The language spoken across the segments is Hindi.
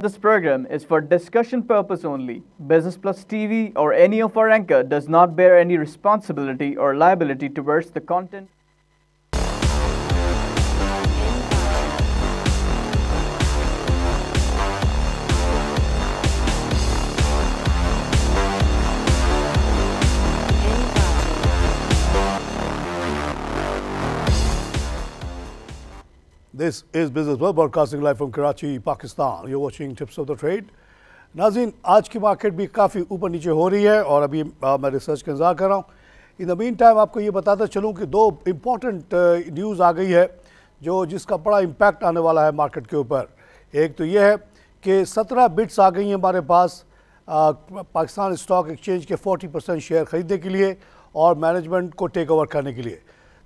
This program is for discussion purpose only. Business Plus TV or any of our anchor does not bear any responsibility or liability towards the content. This is Business Plus broadcasting live from Karachi, Pakistan. You're watching Tips of the Trade. नाज़रीन, आज की मार्केट भी काफ़ी ऊपर नीचे हो रही है और अभी मैं रिसर्च का इंतजार कर रहा हूँ। इन द मीन टाइम आपको ये बताता चलूँ कि दो इम्पॉर्टेंट न्यूज़ आ गई है जिसका बड़ा इम्पैक्ट आने वाला है मार्केट के ऊपर। एक तो ये है कि 17 बिड्स आ गई हैं हमारे पास पाकिस्तान स्टॉक एक्सचेंज के 40% शेयर ख़रीदने के लिए और मैनेजमेंट को टेक ओवर करने के लिए।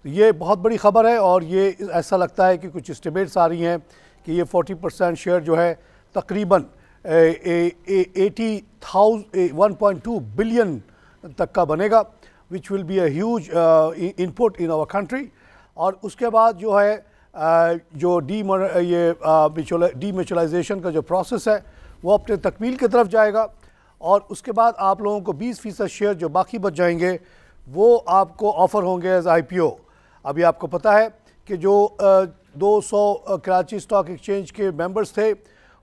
तो ये बहुत बड़ी ख़बर है और ये ऐसा लगता है कि कुछ एस्टिमेट्स आ रही हैं कि ये 40% शेयर जो है तकरीबन 1.2 बिलियन तक का बनेगा, which will be a huge input in our country. और उसके बाद जो है जो डीम्यूचुअलाइजेशन का जो प्रोसेस है वो अपने तकमील की तरफ जाएगा और उसके बाद आप लोगों को 20% शेयर जो बाकी बच जाएंगे वो आपको ऑफ़र होंगे एज IPO। अभी आपको पता है कि जो 200 कराची स्टॉक एक्सचेंज के मेंबर्स थे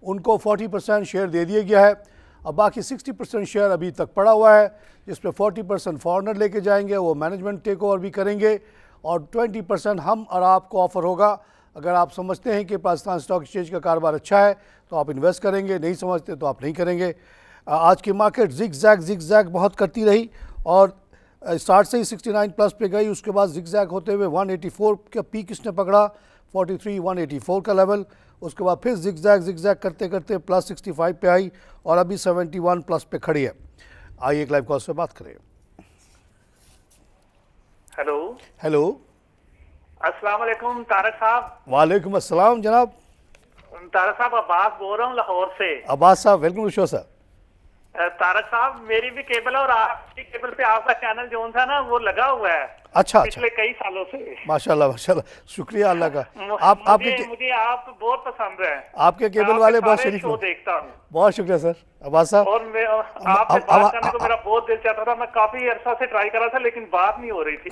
उनको 40% शेयर दे दिया गया है। अब बाकी 60% शेयर अभी तक पड़ा हुआ है जिसमें 40% फॉरेनर लेके जाएंगे, वो मैनेजमेंट टेक ओवर भी करेंगे और 20% हम और आपको ऑफ़र होगा। अगर आप समझते हैं कि पाकिस्तान स्टॉक एक्सचेंज का कारोबार अच्छा है तो आप इन्वेस्ट करेंगे, नहीं समझते तो आप नहीं करेंगे। आज की मार्केट जिग जैग बहुत करती रही और स्टार्ट से ही 69 प्लस पे गई, उसके बाद जिग जैग होते हुए 184 का पीक इसने पकड़ा, 43 184 का लेवल, उसके बाद फिर जिग जैग करते करते प्लस 65 पे आई और अभी 71 प्लस पे खड़ी है। आइए एक लाइव कॉल से बात करें। हेलो अस्सलाम वालेकुम तारक साहब। वालेकुम अस्सलाम जनाब। तारक साहब अब्बास बोल रहा हूँ लाहौर से। अब्बास साहब वेलकम शो सर। तारक साहब मेरी भी केबल और आपकी केबल पे आपका चैनल जो था ना वो लगा हुआ है अच्छा पिछले कई सालों से। माशाल्लाह शुक्रिया अल्लाह का। मुझे आप बहुत पसंद है। आपके केबल वाले बहुत शरीफ शो देखता हूँ। बहुत शुक्रिया सर अब्बास साहब। और आपसे बात करने को मेरा बहुत दिल चाहता था, मैं काफी अरसा से ट्राई कर रहा था लेकिन बात नहीं हो रही थी।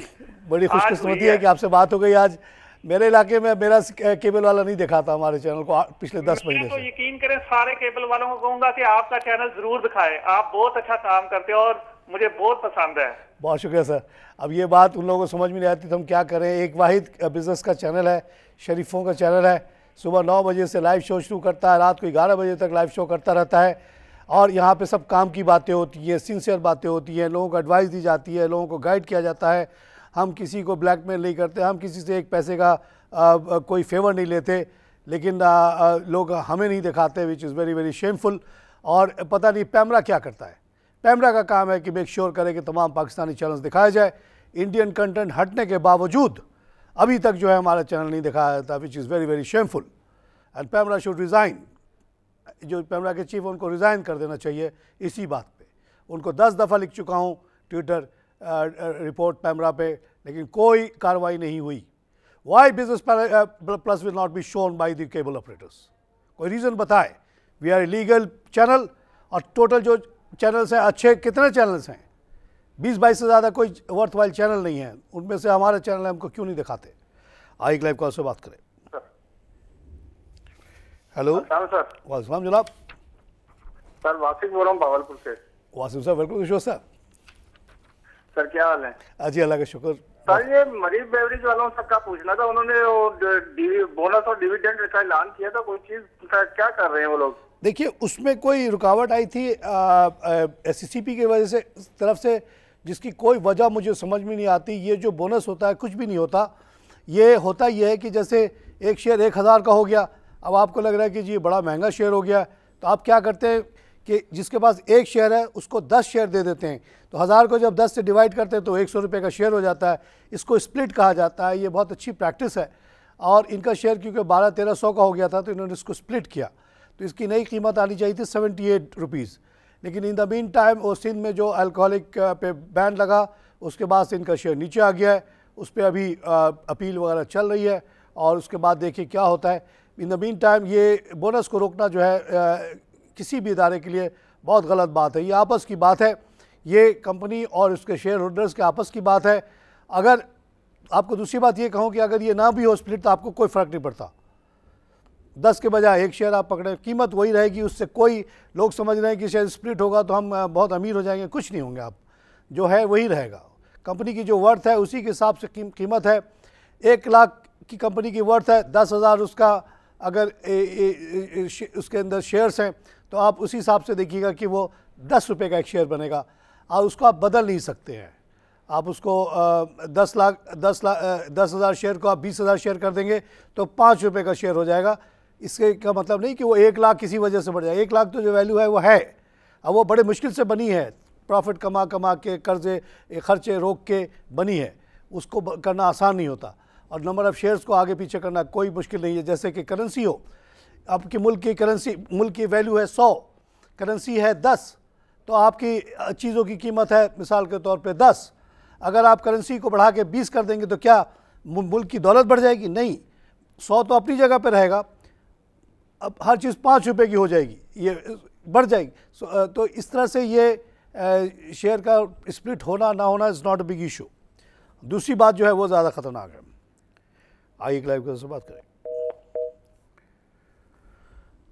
बड़ी खुशकिस्मती है कि आपसे बात हो गई आज। मेरे इलाके में मेरा केबल वाला नहीं दिखा था हमारे चैनल को पिछले 10 महीने से। तो यकीन करें सारे केबल वालों को कहूंगा कि आपका चैनल जरूर दिखाएं, आप बहुत अच्छा काम करते हो और मुझे बहुत पसंद है। बहुत शुक्रिया सर। अब ये बात उन लोगों को समझ में नहीं आती तो हम क्या करें। एक वाहिद बिज़नेस का चैनल है, शरीफों का चैनल है, सुबह 9 बजे से लाइव शो शुरू करता है, रात को 11 बजे तक लाइव शो करता रहता है और यहाँ पे सब काम की बातें होती हैं, सिंसियर बातें होती हैं, लोगों को एडवाइस दी जाती है, लोगों को गाइड किया जाता है। हम किसी को ब्लैकमेल नहीं करते, हम किसी से एक पैसे का कोई फेवर नहीं लेते, लेकिन लोग हमें नहीं दिखाते, which is very very shameful. और पता नहीं पैमरा क्या करता है। पैमरा का काम है कि मेक श्योर करे कि तमाम पाकिस्तानी चैनल्स दिखाया जाए। इंडियन कंटेंट हटने के बावजूद अभी तक जो है हमारा चैनल नहीं दिखाया जाता, which is very very shameful and PEMRA should resign. जो पैमरा के चीफ उनको रिज़ाइन कर देना चाहिए इसी बात पे। उनको 10 दफ़ा लिख चुका हूँ ट्विटर रिपोर्ट पैमरा पे, लेकिन कोई कार्रवाई नहीं हुई। Why business plus will not be shown by the cable operators? कोई रीज़न बताए। वी आर लीगल चैनल और टोटल जो चैनल्स हैं अच्छे कितने चैनल्स हैं? 20-22 से ज़्यादा कोई वर्थ वाइल चैनल नहीं है, उनमें से हमारा चैनल है, हमको क्यों नहीं दिखाते? आइए लाइव कॉल से बात करें। Hello sir. वालेकुम जनाब। सर वासिफ बोल रहा हूँ भावलपुर से। वासिफ साहब वेलकम शो सर। सर क्या हाल है? जी अल्लाह का शुक्र। सर ये मरीज बेवरेज वालों से का पूछना था, उन्होंने बोनस और डिविडेंड का ऐलान किया था, कोई चीज क्या कर रहे हैं वो लोग? देखिए उसमें कोई रुकावट आई थी SCCP की वजह से तरफ से, जिसकी कोई वजह मुझे समझ में नहीं आती। ये जो बोनस होता है कुछ भी नहीं होता। ये होता ये है कि जैसे एक शेयर 1000 का हो गया, अब आपको लग रहा है कि जी बड़ा महंगा शेयर हो गया, तो आप क्या करते हैं कि जिसके पास एक शेयर है उसको 10 शेयर दे देते हैं। तो 1000 को जब 10 से डिवाइड करते हैं तो 100 रुपये का शेयर हो जाता है। इसको स्प्लिट कहा जाता है। ये बहुत अच्छी प्रैक्टिस है और इनका शेयर क्योंकि 1200-1300 का हो गया था तो इन्होंने इसको स्प्लिट किया, तो इसकी नई कीमत आनी चाहिए थी 78 रुपीज़। लेकिन इन द मीन टाइम वो सिंध में जो अल्कोहलिक पे बैन लगा उसके बाद से इनका शेयर नीचे आ गया है। उस पर अभी अपील वगैरह चल रही है और उसके बाद देखिए क्या होता है। इन द मीन टाइम ये बोनस को रोकना जो है किसी भी इदारे के लिए बहुत गलत बात है। ये आपस की बात है, ये कंपनी और उसके शेयर होल्डर्स के आपस की बात है। अगर आपको दूसरी बात ये कहूँ कि अगर ये ना भी हो स्प्लिट तो आपको कोई फ़र्क नहीं पड़ता, 10 के बजाय 1 शेयर आप पकड़ें, कीमत वही रहेगी। उससे कोई लोग समझ रहे हैं कि शेयर स्प्लिट होगा तो हम बहुत अमीर हो जाएंगे, कुछ नहीं होंगे आप, जो है वही रहेगा। कंपनी की जो वर्थ है उसी के हिसाब से कीमत है। 1 लाख की कंपनी की वर्थ है, 10,000 उसका अगर उसके अंदर शेयर्स हैं तो आप उसी हिसाब से देखिएगा कि वो 10 रुपये का एक शेयर बनेगा और उसको आप बदल नहीं सकते हैं। आप उसको 10,000 शेयर को आप 20,000 शेयर कर देंगे तो 5 रुपये का शेयर हो जाएगा। इसके का मतलब नहीं कि वो 1 लाख किसी वजह से बढ़ जाए। 1 लाख तो जो वैल्यू है वो है, अब वो बड़े मुश्किल से बनी है, प्रॉफिट कमा के कर्जे खर्चे रोक के बनी है, उसको करना आसान नहीं होता। और नंबर ऑफ़ शेयर्स को आगे पीछे करना कोई मुश्किल नहीं है। जैसे कि करेंसी हो, आपके मुल्क की करेंसी, मुल्क की वैल्यू है 100, करेंसी है 10, तो आपकी चीज़ों की कीमत है मिसाल के तौर पे 10। अगर आप करेंसी को बढ़ा के 20 कर देंगे तो क्या मुल्क की दौलत बढ़ जाएगी? नहीं, 100 तो अपनी जगह पे रहेगा, अब हर चीज़ 5 रुपये की हो जाएगी, ये बढ़ जाएगी। तो इस तरह से ये शेयर का स्प्लिट होना ना होना is not a big issue. दूसरी बात जो है वो ज़्यादा ख़तरनाक है। आइए एक लाइव से बात करें।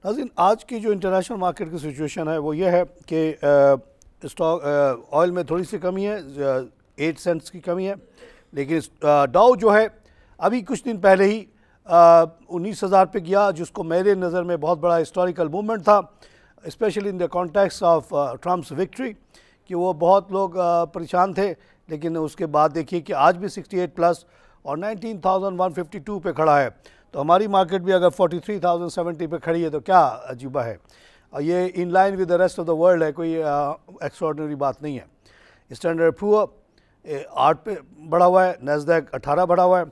नाज़रीन, आज की जो इंटरनेशनल मार्केट की सिचुएशन है वो ये है कि स्टॉक ऑयल में थोड़ी सी कमी है, 8 सेंट्स की कमी है, लेकिन डाउ जो है अभी कुछ दिन पहले ही 19,000 पे गया, जिसको मेरे नज़र में बहुत बड़ा हिस्टोरिकल मूवमेंट था, specially in the context of Trump's victory, कि वो बहुत लोग परेशान थे। लेकिन उसके बाद देखिए कि आज भी 68 प्लस और 19,152 पे खड़ा है। तो हमारी मार्केट भी अगर 43,070 पे खड़ी है तो क्या अजूबा है। और ये in line with the rest of the world है, कोई एक्स्ट्राऑर्डिनरी बात नहीं है। स्टैंडर्ड पुअर 8 पे बढ़ा हुआ है, नैस्डैक 18 बढ़ा हुआ है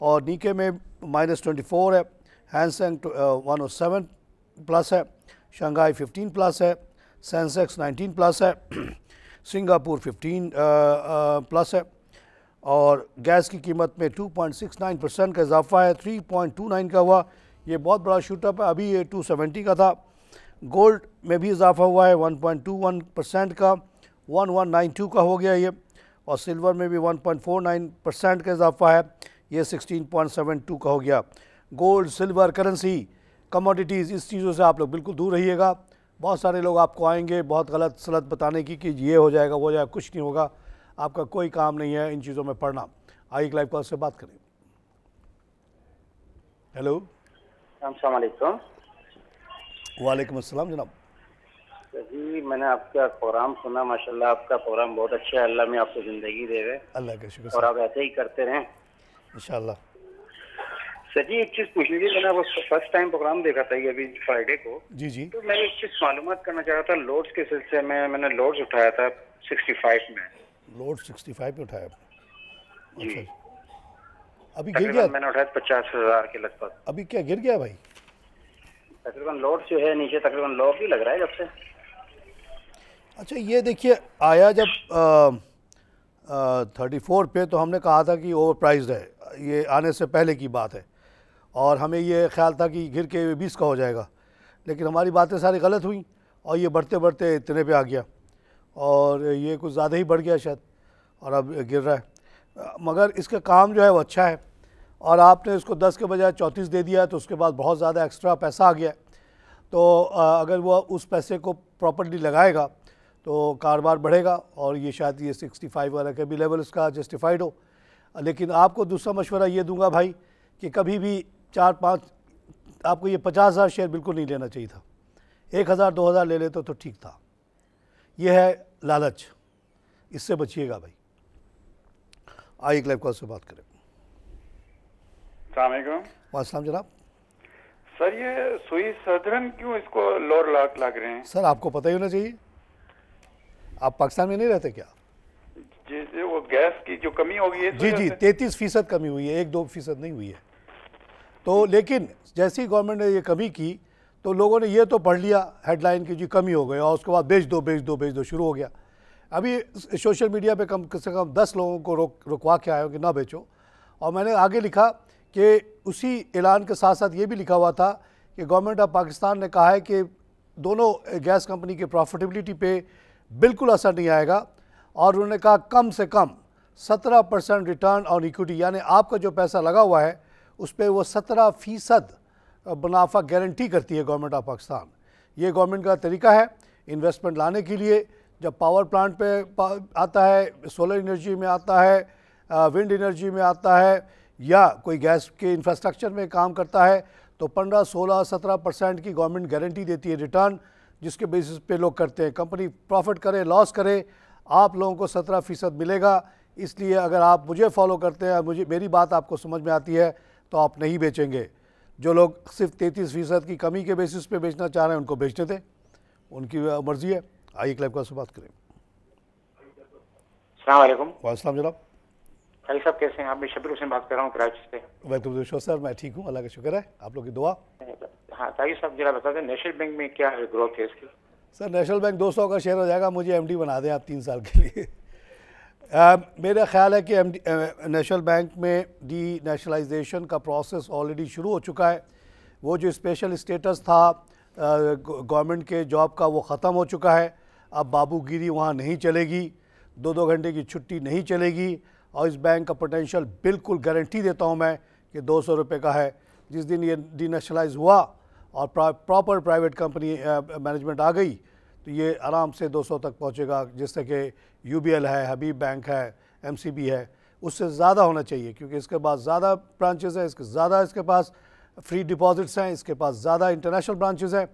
और नीके में -24 है, हैंसेंग 107 प्लस है, शंघाई 15 प्लस है, सेंसेक्स 19 प्लस है, सिंगापुर 15 प्लस है और गैस की कीमत में 2.69% का इजाफा है, 3.29 का हुआ, ये बहुत बड़ा शूटअप है। अभी ये 270 का था। गोल्ड में भी इजाफा हुआ है 1.21% का, 1192 का हो गया ये, और सिल्वर में भी 1.49% का इजाफा है, ये 16.72 का हो गया। गोल्ड, सिल्वर, करेंसी, कमोडिटीज़, इस चीज़ों से आप लोग बिल्कुल दूर रहिएगा। बहुत सारे लोग आपको आएंगे बहुत गलत सलत बताने की कि ये हो जाएगा वो हो जाएगा, कुछ नहीं होगा, आपका कोई काम नहीं है इन चीज़ों में पढ़ना। आइए एक लाइव कॉल से बात करें। हेलो, अस्सलाम वालेकुम। वालेकुम अस्सलाम जनाब। जी, मैंने आपका प्रोग्राम सुना, माशाल्लाह आपका प्रोग्राम बहुत अच्छा है, अल्लाह में आपको ज़िंदगी देवे, अल्लाह का शुक्र और आप ऐसे ही करते रहें इंशाअल्लाह। सर जी, एक चीज़ पूछनी थी, मैंने वो फर्स्ट टाइम प्रोग्राम देखा था ये अभी फ्राइडे को। जी जी। तो मैं एक चीज़ मालूमात करना चाह रहा था लोड्स के सिलसिले में। मैंने लोड्स उठाया था 65 में। लोड 65 पे उठाया? जी। अच्छा, अभी गिर गया? मैंने उठाया 50,000 के लगभग। अभी क्या गिर गया भाई? तकरीबन लोड जो है नीचे तकरीबन लो भी लग रहा है जब से। अच्छा, ये देखिए आया जब 34 पे तो हमने कहा था कि ओवर प्राइस्ड है, ये आने से पहले की बात है, और हमें ये ख्याल था कि गिर के 20 का हो जाएगा, लेकिन हमारी बातें सारी गलत हुई और ये बढ़ते बढ़ते इतने पे आ गया और ये कुछ ज़्यादा ही बढ़ गया शायद, और अब गिर रहा है। मगर इसका काम जो है वो अच्छा है, और आपने इसको 10 के बजाय 34 दे दिया तो उसके बाद बहुत ज़्यादा एक्स्ट्रा पैसा आ गया। तो अगर वो उस पैसे को प्रॉपर्ली लगाएगा तो कारोबार बढ़ेगा और ये शायद ये 65 वाला का भी लेवल इसका जस्टिफाइड हो। लेकिन आपको दूसरा मशवरा ये दूंगा भाई कि कभी भी 4-5 आपको ये 50,000 शेयर बिल्कुल नहीं लेना चाहिए था। 1,000-2,000 ले लेते तो ठीक था। ये है लालच, इससे बचिएगा भाई। आइए एक लाइव कॉल से बात करें। वालेकुम जनाब। सर, ये सुई सदरन क्यों इसको लोअर लग रहे हैं? सर आपको पता ही होना चाहिए, आप पाकिस्तान में नहीं रहते क्या? जी, वो गैस की जो कमी होगी है। जी जी, 33% कमी हुई है, 1-2% नहीं हुई है। तो लेकिन जैसे ही गवर्नमेंट ने ये कमी की तो लोगों ने ये तो पढ़ लिया हेडलाइन की जी कमी हो गई, और उसके बाद बेच दो शुरू हो गया। अभी सोशल मीडिया पे कम से कम 10 लोगों को रुकवा के आया कि ना बेचो, और मैंने आगे लिखा कि उसी ऐलान के साथ साथ ये भी लिखा हुआ था कि गवर्नमेंट ऑफ पाकिस्तान ने कहा है कि दोनों गैस कंपनी के प्रॉफिटेबिलिटी पे बिल्कुल असर नहीं आएगा। और उन्होंने कहा कम से कम 17% रिटर्न ऑन इक्विटी, यानी आपका जो पैसा लगा हुआ है उस पर वो 17% मुनाफा गारंटी करती है गवर्नमेंट ऑफ पाकिस्तान। ये गवर्नमेंट का तरीका है इन्वेस्टमेंट लाने के लिए। जब पावर प्लांट पे आता है, सोलर एनर्जी में आता है, विंड एनर्जी में आता है, या कोई गैस के इंफ्रास्ट्रक्चर में काम करता है, तो 15, 16, 17% की गवर्नमेंट गारंटी देती है रिटर्न, जिसके बेसिस पे लोग करते हैं। कंपनी प्रॉफिट करे लॉस करे, आप लोगों को 17% मिलेगा। इसलिए अगर आप मुझे फॉलो करते हैं, मेरी बात आपको समझ में आती है, तो आप नहीं बेचेंगे। जो लोग सिर्फ 33% की कमी के बेसिस पे बेचना चाह रहे हैं उनको बेचने दें, उनकी मर्जी है। आइए क्लब का से बात करें। अस्सलाम वालेकुम। वालेकुम जनाब। भाई साहब कैसे हैं आप? मैं शबीर हुसैन बात कर रहा हूँ कराची से। वैसे सर मैं ठीक हूँ, अल्लाह का शुक्र है, आप लोग की दुआ। हाँ ताकि साहब जरा बता दें नेशनल बैंक में क्या ग्रोथ है इसकी? सर नेशनल बैंक 200 का शेयर हो जाएगा, मुझे एमडी बना दें आप 3 साल के लिए। मेरा ख्याल है कि नेशनल बैंक में डी नेशनलाइजेशन का प्रोसेस ऑलरेडी शुरू हो चुका है। वो जो स्पेशल स्टेटस था गवर्नमेंट के जॉब का, वो ख़त्म हो चुका है। अब बाबूगिरी वहाँ नहीं चलेगी, 2-2 घंटे की छुट्टी नहीं चलेगी। और इस बैंक का पोटेंशियल बिल्कुल गारंटी देता हूँ मैं कि 200 रुपये का है। जिस दिन ये डी नेशनलाइज हुआ और प्रॉपर प्राइवेट कंपनी मैनेजमेंट आ गई, तो ये आराम से 200 तक पहुँचेगा। जैसे कि यूबीएल है, हबीब बैंक है, एमसीबी है, उससे ज़्यादा होना चाहिए, क्योंकि इसके पास ज़्यादा ब्रांचेज़ हैं, इसके पास फ्री डिपॉजिट्स हैं, इसके पास ज़्यादा इंटरनेशनल ब्रांचेज़ हैं,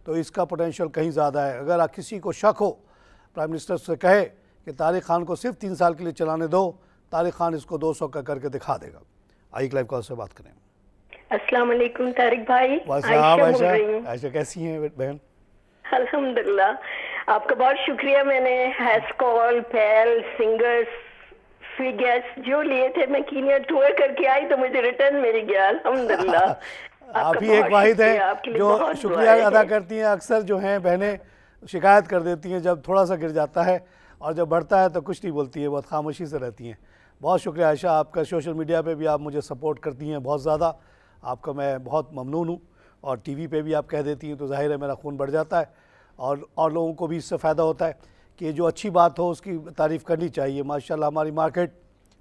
तो इसका पोटेंशियल कहीं ज़्यादा है। अगर आप किसी को शक हो, प्राइम मिनिस्टर से कहे कि तारिक खान को सिर्फ 3 साल के लिए चलाने दो, तारिक खान इसको 200 का करके दिखा देगा। आई क्लाइव कॉल से बात करें। अस्सलाम वालेकुम तारिक भाई। आयशा कैसी हैं बहन? अल्हम्दुलिल्लाह, आपका बहुत शुक्रिया। मैंने हैस्कॉल, पेल, सिंगर्स, फ्री गैस जो लिए थे, मैं कीनिया टूर करके आई तो मुझे रिटर्न मिल गया अल्हम्दुलिल्लाह। आप ही एक वाहिद है जो शुक्रिया अदा करती हैं। अक्सर जो हैं बहनें शिकायत कर देती हैं जब थोड़ा सा गिर जाता है, और जब बढ़ता है तो कुछ नहीं बोलती है, बहुत खामोशी से रहती हैं। बहुत शुक्रिया आयशा, आपका सोशल मीडिया पे भी आप मुझे सपोर्ट करती हैं बहुत ज़्यादा, आपका मैं बहुत ममनून हूँ। और टीवी पे भी आप कह देती हैं तो जाहिर है मेरा खून बढ़ जाता है, और लोगों को भी इससे फ़ायदा होता है कि जो अच्छी बात हो उसकी तारीफ़ करनी चाहिए। माशाल्लाह हमारी मार्केट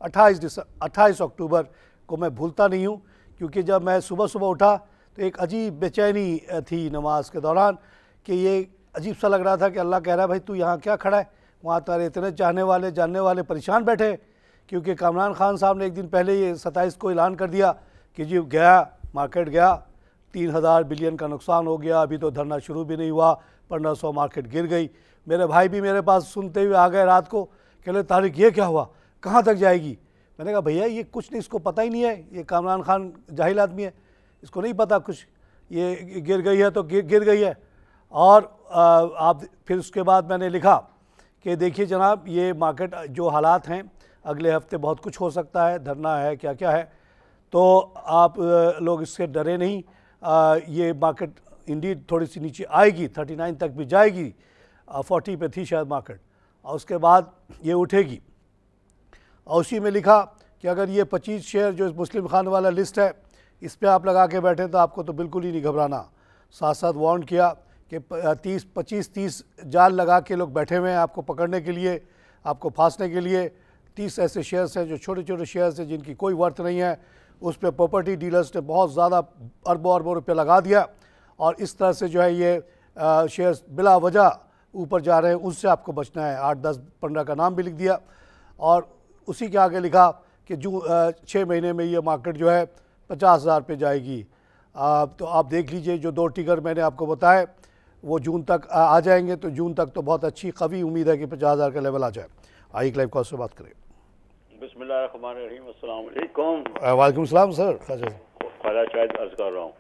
28 अक्टूबर को मैं भूलता नहीं हूँ, क्योंकि जब मैं सुबह सुबह उठा तो एक अजीब बेचैनी थी नमाज के दौरान, कि ये अजीब सा लग रहा था कि अल्लाह कह रहा है भाई तू यहाँ क्या खड़ा है, वहाँ तारे इतने जानने वाले परेशान बैठे। क्योंकि कामरान खान साहब ने एक दिन पहले ये 27 को ऐलान कर दिया कि जी गया मार्केट गया, 3000 बिलियन का नुकसान हो गया, अभी तो धरना शुरू भी नहीं हुआ, 1500 मार्केट गिर गई। मेरे भाई भी मेरे पास सुनते हुए आ गए रात को, कह रहे तारिक ये क्या हुआ, कहाँ तक जाएगी। मैंने कहा भैया ये कुछ नहीं, इसको पता ही नहीं है, ये कामरान खान जाहिल आदमी है, इसको नहीं पता कुछ, ये गिर गई है तो गिर गई है। और आप फिर उसके बाद मैंने लिखा कि देखिए जनाब ये मार्केट जो हालात हैं, अगले हफ्ते बहुत कुछ हो सकता है, धरना है, क्या क्या है, तो आप लोग इससे डरे नहीं। ये मार्केट इंडीड थोड़ी सी नीचे आएगी, 39 तक भी जाएगी, 40 पे थी शायद मार्केट, और उसके बाद ये उठेगी। और उसी में लिखा कि अगर ये 25 शेयर जो मुस्लिम खान वाला लिस्ट है इस पर आप लगा के बैठे तो आपको तो बिल्कुल ही नहीं घबराना। साथ साथ वार्न किया कि 25-30 जाल लगा के लोग बैठे हुए हैं आपको पकड़ने के लिए, आपको फांसने के लिए। 30 ऐसे शेयर्स हैं जो छोटे छोटे शेयर्स हैं जिनकी कोई वर्थ नहीं है, उस पर प्रॉपर्टी डीलर्स ने बहुत ज़्यादा अरबों रुपये लगा दिया, और इस तरह से जो है ये शेयर्स बिला वजह ऊपर जा रहे हैं, उससे आपको बचना है। 8, 10, 15 का नाम भी लिख दिया, और उसी के आगे लिखा कि 6 महीने में ये मार्केट जो है 50,000 पे जाएगी। तो आप देख लीजिए जो 2 टिगर मैंने आपको बताए वो जून तक आ जाएंगे, तो जून तक तो बहुत अच्छी कवी उम्मीद है कि 50,000 का लेवल आ जाए। आइए क्लाइव कॉल से बात करें। बिस्मिल्लाहिर्रहमानिर्रहीम, अस्सलाम वालेकुम। वालेकुम सलाम सर। ख्वाजा शायद अर्ज कर रहा हूँ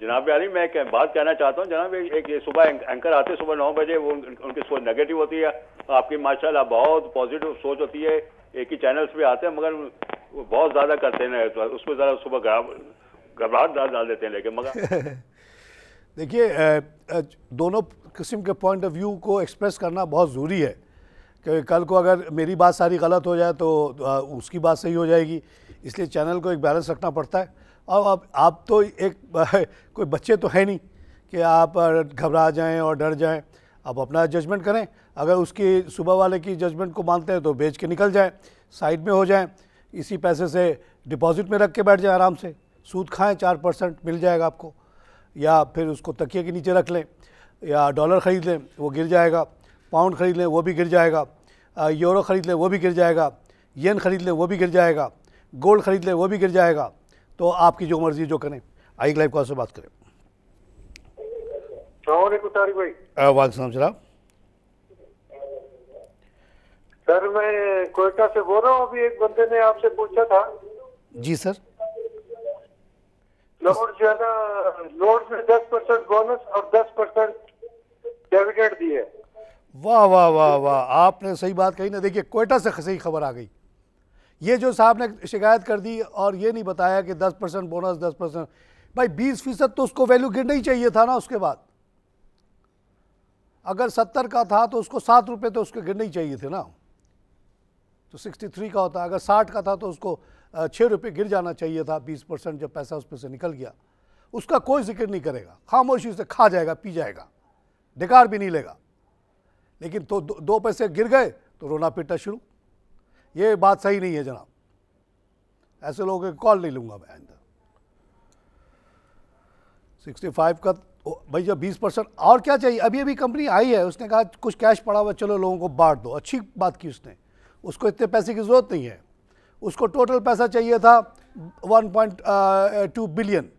जनाब यानी मैं बात कहना चाहता हूँ जनाब, एक ये सुबह एंकर आते सुबह 9 बजे, वो उनकी सोच नेगेटिव होती है, आपकी माशाल्लाह बहुत पॉजिटिव सोच होती है। एक ही चैनल्स पे आते हैं मगर वो बहुत ज़्यादा करते हैं, तो उसको ज़रा सुबह घबराहट डाल देते हैं, लेकिन मगर देखिए दोनों किस्म के पॉइंट ऑफ व्यू को एक्सप्रेस करना बहुत ज़रूरी है, कि कल को अगर मेरी बात सारी गलत हो जाए तो उसकी बात सही हो जाएगी, इसलिए चैनल को एक बैलेंस रखना पड़ता है। और अब आप तो एक कोई बच्चे तो है नहीं कि आप घबरा जाएं और डर जाएं। आप अपना जजमेंट करें। अगर उसकी सुबह वाले की जजमेंट को मानते हैं तो बेच के निकल जाएं, साइड में हो जाएं, इसी पैसे से डिपॉजिट में रख के बैठ जाएं, आराम से सूद खाएं, 4% मिल जाएगा आपको। या फिर उसको तकिए के नीचे रख लें, या डॉलर ख़रीद लें, वो गिर जाएगा, पाउंड ख़रीद लें, वो भी गिर जाएगा, यूरो ख़रीद लें, वो भी गिर जाएगा, येन ख़रीद लें, वो भी गिर जाएगा, गोल्ड ख़रीद लें, वो भी गिर जाएगा। तो आपकी जो मर्ज़ी जो करें। आई लाइफ कॉल से बात करें। तारिक भाई। वालेकुम सलाम। सर मैं कोयटा से बोल रहा हूँ। अभी एक बंदे ने आपसे पूछा था। जी सर। लोड जो है ना, लोड में 10% बोनस और 10% डिविडेंड दिए। वाह वाह वाह वाह, आपने सही बात कही ना। देखिए कोयटा से सही खबर आ गई। ये जो साहब ने शिकायत कर दी और ये नहीं बताया कि 10% बोनस 10%, भाई 20% तो उसको वैल्यू गिरना ही चाहिए था ना। उसके बाद अगर 70 का था तो उसको 7 रुपये तो उसके गिरने ही चाहिए थे ना। तो 63 का होता, अगर 60 का था तो उसको 6 रुपये गिर जाना चाहिए था। 20% जब पैसा उस पर से निकल गया, उसका कोई जिक्र नहीं करेगा, खामोशी से खा जाएगा, पी जाएगा, डिकार भी नहीं लेगा। लेकिन तो 2 पैसे गिर गए तो रोना पीटना शुरू। ये बात सही नहीं है जनाब। ऐसे लोगों के कॉल नहीं लूँगा मैं। 65 का भाई जब 20% और क्या चाहिए। अभी अभी कंपनी आई है, उसने कहा कुछ कैश पड़ा हुआ, चलो लोगों को बांट दो। अच्छी बात की उसने। उसको इतने पैसे की ज़रूरत नहीं है। उसको टोटल पैसा चाहिए था 1.2 बिलियन,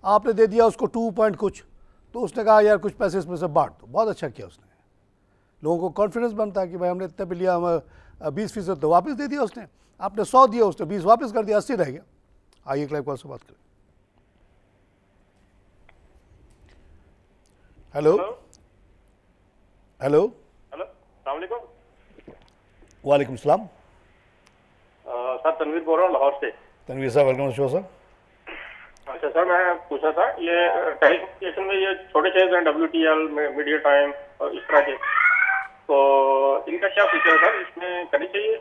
आपने दे दिया उसको 2 पॉइंट कुछ। तो उसने कहा यार कुछ पैसे इसमें से बांट दो। बहुत अच्छा किया उसने। लोगों को कॉन्फिडेंस बनता है कि भाई हमने इतने भी लिया, हम 20% तो वापस दे दिया उसने। आपने 100 दिया, उसने 20 वापस कर दिया, 80 रह गया। आइए क्लाइव कॉल से बात करें। हेलो हेलो हेलो, अस्सलाम वालेकुम। वालेकुम सलाम। सर तनवीर बोल रहा हूँ लाहौर से। तनवीर साहब वेलकम शो सर। अच्छा सर, मैं पूछा था ये टेलीकम्युनिकेशन में ये छोटे शेयर हैं WTL में, मीडिया टाइम और इस तरह के, तो इनका क्या फ्यूचर है सर? इसमें करनी चाहिए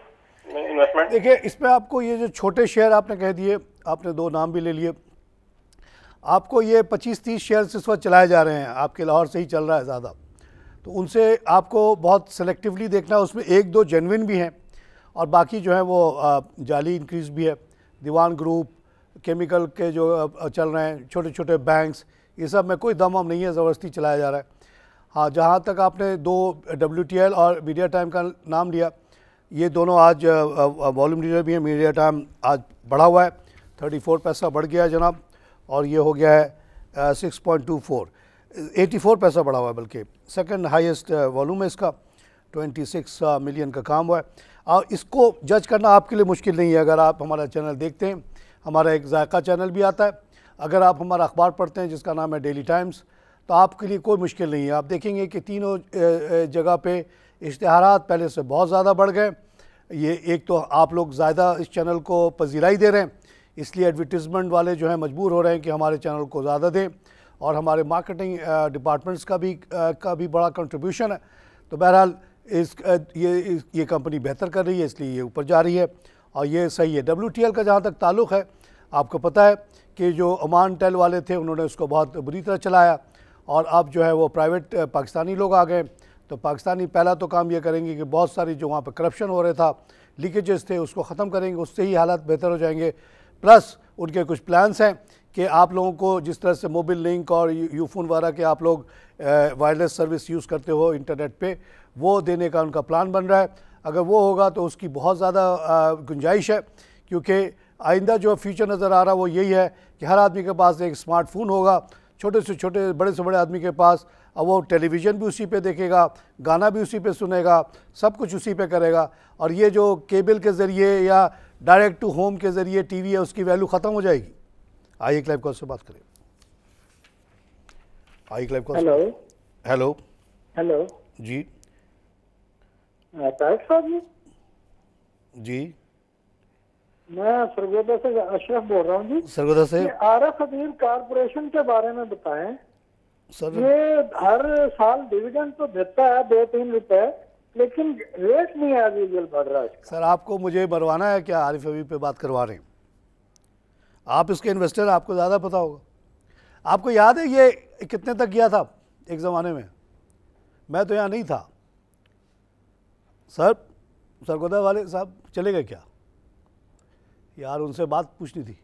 इन्वेस्टमेंट? देखिए इसमें आपको ये जो छोटे शेयर आपने कह दिए, आपने 2 नाम भी ले लिए। आपको ये 25-30 शेयर इस वक्त चलाए जा रहे हैं, आपके लाहौर से ही चल रहा है ज़्यादा। तो उनसे आपको बहुत सेलेक्टिवली देखना है। उसमें 1-2 जेन्युइन भी हैं और बाकी जो है वो जाली इंक्रीज भी है। दीवान ग्रुप, केमिकल के जो चल रहे हैं, छोटे छोटे बैंक्स, ये सब में कोई दम नहीं है, ज़बरदस्ती चलाया जा रहा है। हाँ, जहाँ तक आपने 2 WTL और मीडिया टाइम का नाम लिया, ये दोनों आज वॉल्यूम लीडर भी हैं। मीडिया टाइम आज बढ़ा हुआ है, 34 पैसा बढ़ गया है जनाब, और ये हो गया है 6.24, 84 पैसा बढ़ा हुआ है, बल्कि सेकंड हाईएस्ट वॉल्यूम है इसका। 26 मिलियन का काम हुआ है। और इसको जज करना आपके लिए मुश्किल नहीं है अगर आप हमारा चैनल देखते हैं। हमारा एक जायका चैनल भी आता है। अगर आप हमारा अखबार पढ़ते हैं जिसका नाम है डेली टाइम्स, तो आपके लिए कोई मुश्किल नहीं है। आप देखेंगे कि तीनों जगह पे इश्तिहारात पहले से बहुत ज़्यादा बढ़ गए। ये एक तो आप लोग ज़्यादा इस चैनल को पजीराई दे रहे हैं, इसलिए एडवर्टीज़मेंट वाले जो हैं मजबूर हो रहे हैं कि हमारे चैनल को ज़्यादा दें, और हमारे मार्केटिंग डिपार्टमेंट्स का भी बड़ा कंट्रीब्यूशन है। तो बहरहाल ये कंपनी बेहतर कर रही है, इसलिए ये ऊपर जा रही है और ये सही है। WTL का जहाँ तक ताल्लुक़ है, आपको पता है कि जो ओमान टेल वाले थे उन्होंने उसको बहुत बुरी तरह चलाया, और अब जो है वो प्राइवेट पाकिस्तानी लोग आ गए। तो पाकिस्तानी पहला तो काम ये करेंगे कि बहुत सारी जो वहाँ पर करप्शन हो रहा था, लीकेजेस थे, उसको ख़त्म करेंगे, उससे ही हालात बेहतर हो जाएंगे। प्लस उनके कुछ प्लान्स हैं कि आप लोगों को जिस तरह से मोबाइल लिंक और यूफोन वगैरह के आप लोग वायरलेस सर्विस यूज़ करते हो इंटरनेट पे, वो देने का उनका प्लान बन रहा है। अगर वो होगा तो उसकी बहुत ज़्यादा गुंजाइश है, क्योंकि आइंदा जो फ्यूचर नज़र आ रहा है वो यही है कि हर आदमी के पास एक स्मार्टफोन होगा, छोटे से छोटे बड़े से बड़े आदमी के पास। अब वो टेलीविज़न भी उसी पे देखेगा, गाना भी उसी पे सुनेगा, सब कुछ उसी पे करेगा। और ये जो केबल के ज़रिए या डायरेक्ट टू होम के ज़रिए टीवी है, उसकी वैल्यू ख़त्म हो जाएगी। आइए क्लाइव कॉल से बात करें। आइए क्लाइव कॉल। हेलो हेलो हेलो जी तारिक साहब जी, मैं सरगोदा से अशरफ बोल रहा हूँ जी। सरगोदा से। आरफ खदीर कारपोरेशन के बारे में बताएं सर। ये हर साल डिविडेंड तो देता है 2-3 रुपए, लेकिन रेट नहीं एज यूजुअल बढ़ रहा है। सर आपको मुझे मरवाना है क्या? आरिफ हबीब पे बात करवा रहे हैं आप? इसके इन्वेस्टर, आपको ज़्यादा पता होगा। आपको याद है ये कितने तक गया था एक ज़माने में? मैं तो यहाँ नहीं था। सर सरगोदा वाले साहब चले गए क्या यार? उनसे बात पूछनी थी।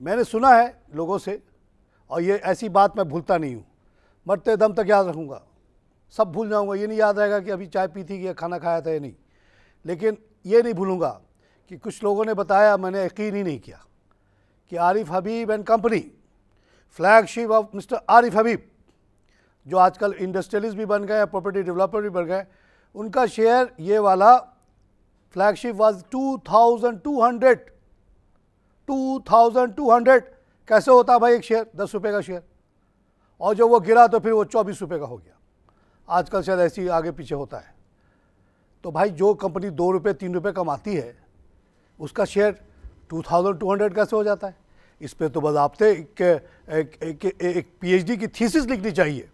मैंने सुना है लोगों से, और ये ऐसी बात मैं भूलता नहीं हूँ, मरते दम तक याद रखूँगा। सब भूल जाऊँगा, ये नहीं याद रहेगा कि अभी चाय पी थी कि खाना खाया था या नहीं, लेकिन ये नहीं भूलूँगा कि कुछ लोगों ने बताया, मैंने यकीन ही नहीं किया कि Arif Habib and company, flagship of mister Arif Habib, जो आजकल इंडस्ट्रियलिस्ट भी बन गए, प्रॉपर्टी डेवलपर भी बन गए, उनका शेयर ये वाला फ्लैगशिप वाज 2200। कैसे होता भाई एक शेयर 10 रुपये का शेयर, और जब वो गिरा तो फिर वो 24 रुपये का हो गया। आजकल शायद ऐसी आगे पीछे होता है। तो भाई जो कंपनी 2 रुपये 3 रुपये कमाती है, उसका शेयर 2200 कैसे हो जाता है? इस पे तो बस आपसे एक PhD की थीसिस लिखनी चाहिए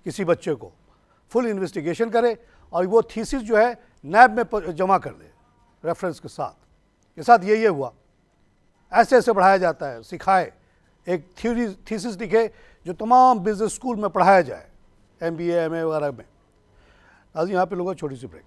किसी बच्चे को, फुल इन्वेस्टिगेशन करे और वो थीसिस जो है नैब में जमा कर दे रेफरेंस के साथ। ये साथ ये हुआ, ऐसे ऐसे पढ़ाया जाता है, सिखाए, एक थ्योरी थीसिस लिखे जो तमाम बिजनेस स्कूल में पढ़ाया जाए, MBA MA वगैरह में। आज यहाँ पे लोगों को छोटी सी break.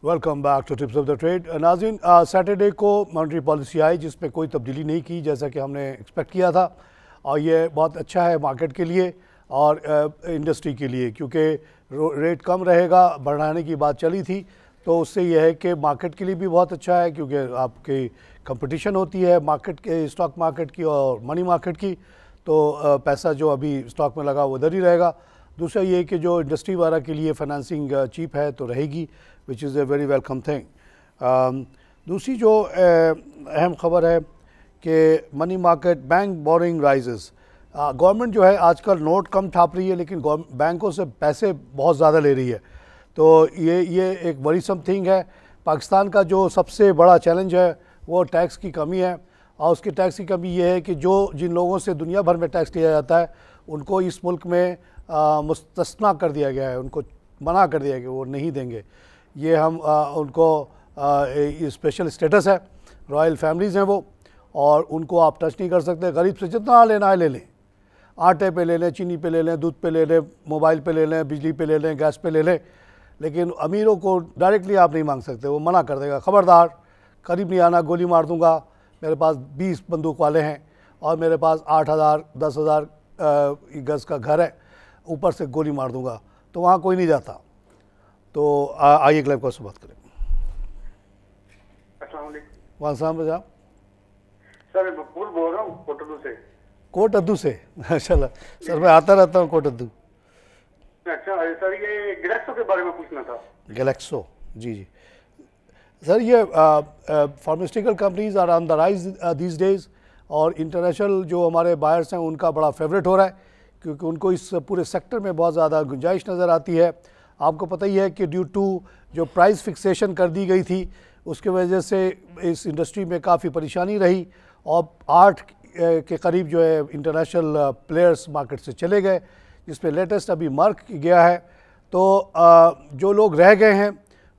Welcome back to tips of the trade. नाज़रीन, सैटरडे को मॉनेटरी पॉलिसी आई जिसमें कोई तब्दीली नहीं की जैसा कि हमने एक्सपेक्ट किया था, और ये बहुत अच्छा है मार्केट के लिए और इंडस्ट्री के लिए, क्योंकि रेट कम रहेगा, बढ़ाने की बात चली थी, तो उससे यह है कि मार्केट के लिए भी बहुत अच्छा है, क्योंकि आपकी कंपटीशन होती है मार्केट के, स्टॉक मार्केट की और मनी मार्केट की, तो पैसा जो अभी स्टॉक में लगा वो उधर ही रहेगा। दूसरा ये कि जो इंडस्ट्री वाला के लिए फाइनेंसिंग चीप है तो रहेगी, which is a very welcome thing. दूसरी जो अहम खबर है कि money market bank boring rises. Government जो है आजकल नोट कम छाप रही है, लेकिन बैंकों से पैसे बहुत ज़्यादा ले रही है, तो ये एक वरीसम थिंग है। पाकिस्तान का जो सबसे बड़ा चैलेंज है वो टैक्स की कमी है, और उसकी टैक्स की कमी ये है कि जिन लोगों से दुनिया भर में टैक्स लिया जाता है उनको इस मुल्क में मुस्तस्ना कर दिया गया है, उनको मना कर दिया गया, वो नहीं देंगे। ये हम उनको स्पेशल स्टेटस है, रॉयल फैमिलीज़ हैं वो, और उनको आप टच नहीं कर सकते। गरीब से जितना लेना है ले लें, आटे पे ले लें, चीनी पे ले लें, दूध पे ले लें, मोबाइल पे ले लें, बिजली पे ले लें, गैस पे ले लें, लेकिन अमीरों को डायरेक्टली आप नहीं मांग सकते, वो मना कर देगा। ख़बरदार करीब नहीं आना, गोली मार दूंगा, मेरे पास 20 बंदूक वाले हैं और मेरे पास 8,000 10,000 गज़ का घर है, ऊपर से गोली मार दूंगा, तो वहाँ कोई नहीं जाता। तो आइए क्लब को बात करें। वालेकुम सलाम। सर मैं मकबूल बोल रहा हूँ कोटअद्दू से। कोटअद्दू से? माशाल्लाह सर, मैं आता रहता हूँ कोटअद्दू। अच्छा सर, ये गैलेक्सो के बारे में पूछना था। गैलेक्सो, जी जी सर, ये pharmaceutical companies are on the rise these days, और इंटरनेशनल जो हमारे बायर्स हैं उनका बड़ा फेवरेट हो रहा है, क्योंकि उनको इस पूरे सेक्टर में बहुत ज़्यादा गुंजाइश नज़र आती है। आपको पता ही है कि ड्यू टू जो प्राइस फिक्सेशन कर दी गई थी, उसके वजह से इस इंडस्ट्री में काफ़ी परेशानी रही, और 8 के करीब जो है इंटरनेशनल प्लेयर्स मार्केट से चले गए, जिसमें लेटेस्ट अभी मर्क गया है। तो जो लोग रह गए हैं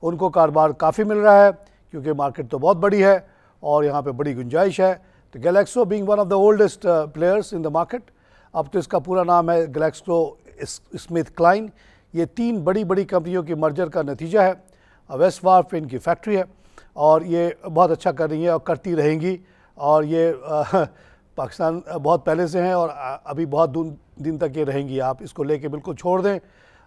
उनको कारोबार काफ़ी मिल रहा है, क्योंकि मार्केट तो बहुत बड़ी है और यहाँ पे बड़ी गुंजाइश है। तो Glaxo being one of the oldest players in the market, अब तो इसका पूरा नाम है गैलेक्सो स्मिथ क्लाइन। ये 3 बड़ी बड़ी कंपनियों की मर्जर का नतीजा है। वेस्ट वार्फ पे इनकी फैक्ट्री है, और ये बहुत अच्छा कर रही है और करती रहेंगी, और ये पाकिस्तान बहुत पहले से हैं और अभी बहुत दिन तक ये रहेंगी। आप इसको लेके बिल्कुल छोड़ दें,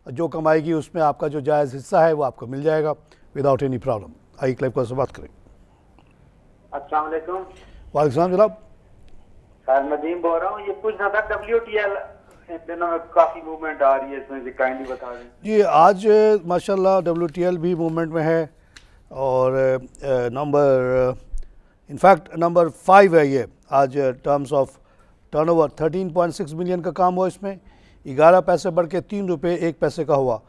जो कमाएगी उसमें आपका जो जायज़ हिस्सा है वो आपको मिल जाएगा विदाउट एनी प्रॉब्लम। आइए क्लब को बात करें। अस्सलाम वालेकुम। वालेकुम सलाम जनाब। सर नदीम बोल रहा हूँ, ये पूछना था WTL इन दिनों में काफ़ी मूवमेंट आ रही है, इसमें जी काइंडली बता दें। जी आज माशाल्लाह WTL भी मूवमेंट में है, और इनफैक्ट नंबर 5 है ये आज टर्म्स ऑफ टर्नओवर। 13.6 मिलियन का काम हुआ, इसमें 11 पैसे बढ़ के 3 रुपये 1 पैसे का हुआ।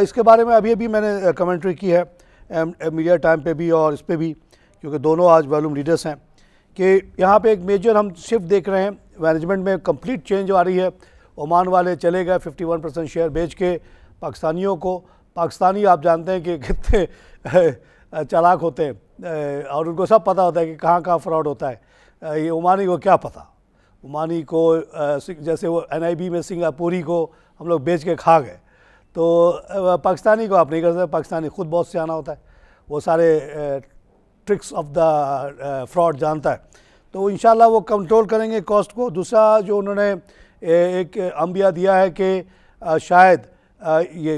इसके बारे में अभी मैंने कमेंट्री की है मीडिया टाइम पे भी और इस पे भी, क्योंकि दोनों आज वॉल्यूम लीडर्स हैं, कि यहाँ पे एक मेजर हम शिफ्ट देख रहे हैं, मैनेजमेंट में कंप्लीट चेंज आ रही है। ओमान वाले चले गए 51% शेयर बेच के पाकिस्तानियों को। पाकिस्तानी आप जानते हैं कि कितने चालाक होते हैं और उनको सब पता होता है कि कहाँ कहाँ फ्रॉड होता है। ये ओमानी को क्या पता, ओमानी को जैसे वो NIB में सिंगापुरी को हम लोग बेच के खा गए, तो पाकिस्तानी को आप नहीं कर सकते। पाकिस्तानी खुद बहुत सियाना होता है, वो सारे ट्रिक्स ऑफ द फ्रॉड जानता है, तो इंशाल्लाह वो कंट्रोल करेंगे कॉस्ट को। दूसरा जो उन्होंने एक अंबिया दिया है कि शायद ये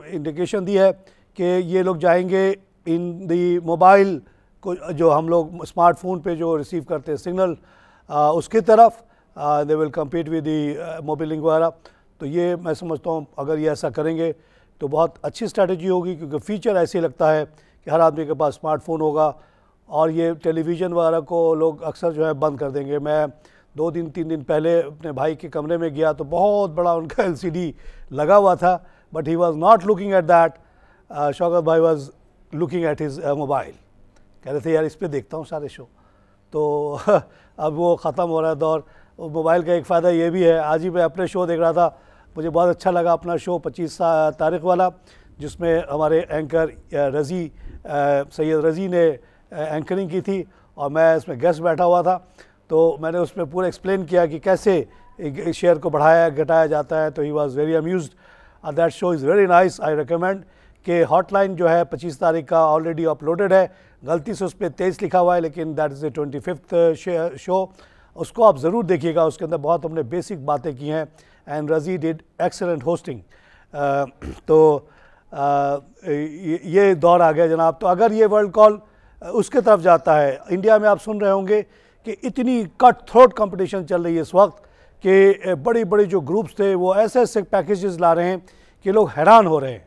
इंडिकेशन दी है कि ये लोग जाएंगे इन दी मोबाइल को, जो हम लोग स्मार्टफोन पे जो रिसीव करते हैं सिग्नल, उसकी तरफ they will compete with the Mobilink वगैरह। तो ये मैं समझता हूँ अगर ये ऐसा करेंगे तो बहुत अच्छी स्ट्रैटेजी होगी, क्योंकि फ़ीचर ऐसे लगता है कि हर आदमी के पास स्मार्टफोन होगा और ये टेलीविज़न वगैरह को लोग अक्सर जो है बंद कर देंगे। मैं 2 दिन 3 दिन पहले अपने भाई के कमरे में गया तो बहुत बड़ा उनका LCD लगा हुआ था, but he was not looking at that. Shaukat भाई was looking at his mobile, कह रहे थे यार इस पर देखता हूँ सारे शो। तो अब वो ख़त्म हो रहा है दौर। मोबाइल का एक फ़ायदा ये भी है, आज ही मैं अपने शो देख रहा था, मुझे बहुत अच्छा लगा अपना शो 25 तारीख वाला, जिसमें हमारे एंकर रज़ी सैयद रज़ी ने एंकरिंग की थी और मैं इसमें गेस्ट बैठा हुआ था। तो मैंने उसमें पूरा एक्सप्लेन किया कि कैसे शेयर को बढ़ाया घटाया जाता है। तो he was very amused. That show is very nice, I recommend. कि हॉटलाइन जो है 25 तारीख का ऑलरेडी अपलोडेड है, गलती से उस पर 23 लिखा हुआ है, लेकिन that is the 25th show, उसको आप ज़रूर देखिएगा। उसके अंदर बहुत हमने बेसिक बातें की हैं एंड रज़ी डिड एक्सेलेंट होस्टिंग। तो ये दौर आ गया जनाब। तो अगर ये वर्ल्ड कॉल उसके तरफ जाता है, इंडिया में आप सुन रहे होंगे कि इतनी कट थ्रोट कंपटीशन चल रही है इस वक्त कि बड़ी बड़ी जो ग्रुप्स थे वो ऐसे ऐसे पैकेजेस ला रहे हैं कि लोग हैरान हो रहे हैं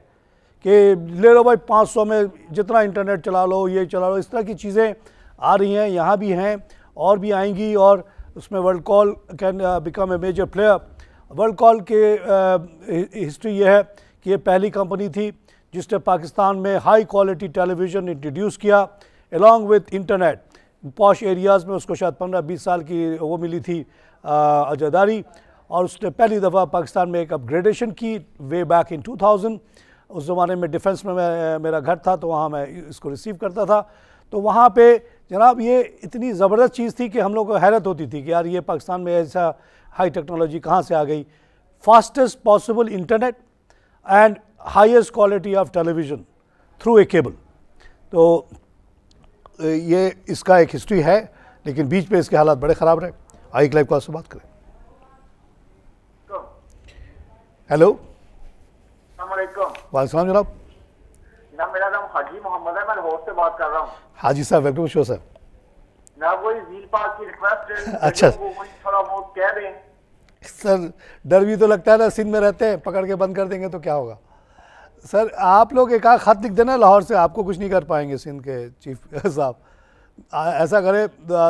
कि ले लो भाई 500 में जितना इंटरनेट चला लो, ये चला लो। इस तरह की चीज़ें आ रही हैं, यहाँ भी हैं और भी आएंगी, और उसमें world call can become a major player. World call के हिस्ट्री ये है कि ये पहली कंपनी थी जिसने पाकिस्तान में हाई क्वालिटी टेलीविज़न इंट्रोड्यूस किया along with internet. Posh areas में उसको शायद 15-20 साल की वो मिली थी अजादारी, और उसने पहली दफ़ा पाकिस्तान में एक अपग्रेडेशन की वे बैक इन 2000। उस ज़माने में डिफेंस में मेरा घर था, तो वहाँ मैं इसको रिसीव करता था। तो वहाँ पे जनाब ये इतनी ज़बरदस्त चीज़ थी कि हम लोग को हैरत होती थी कि यार ये पाकिस्तान में ऐसा हाई टेक्नोलॉजी कहाँ से आ गई। Fastest possible internet and highest quality of television through a cable. तो ये इसका एक हिस्ट्री है, लेकिन बीच में इसके हालात बड़े ख़राब रहे। आई क्लाइव कॉल से बात करें। हेलो, वालेकुम जनाब। जनाब मेरा नाम हाजी मोहम्मद है, मैं लाहौर से बात कर रहा हूँ। हाजी साहब वेलकम शो सर। जनाब वही झील पार्क की रिक्वेस्ट है, अच्छा थोड़ा बहुत कह दें सर। डर भी तो लगता है ना, सिंध में रहते हैं, पकड़ के बंद कर देंगे तो क्या होगा। सर आप लोग एक आध खत लिख देना लाहौर से, आपको कुछ नहीं कर पाएंगे सिंध के चीफ साहब। ऐसा करें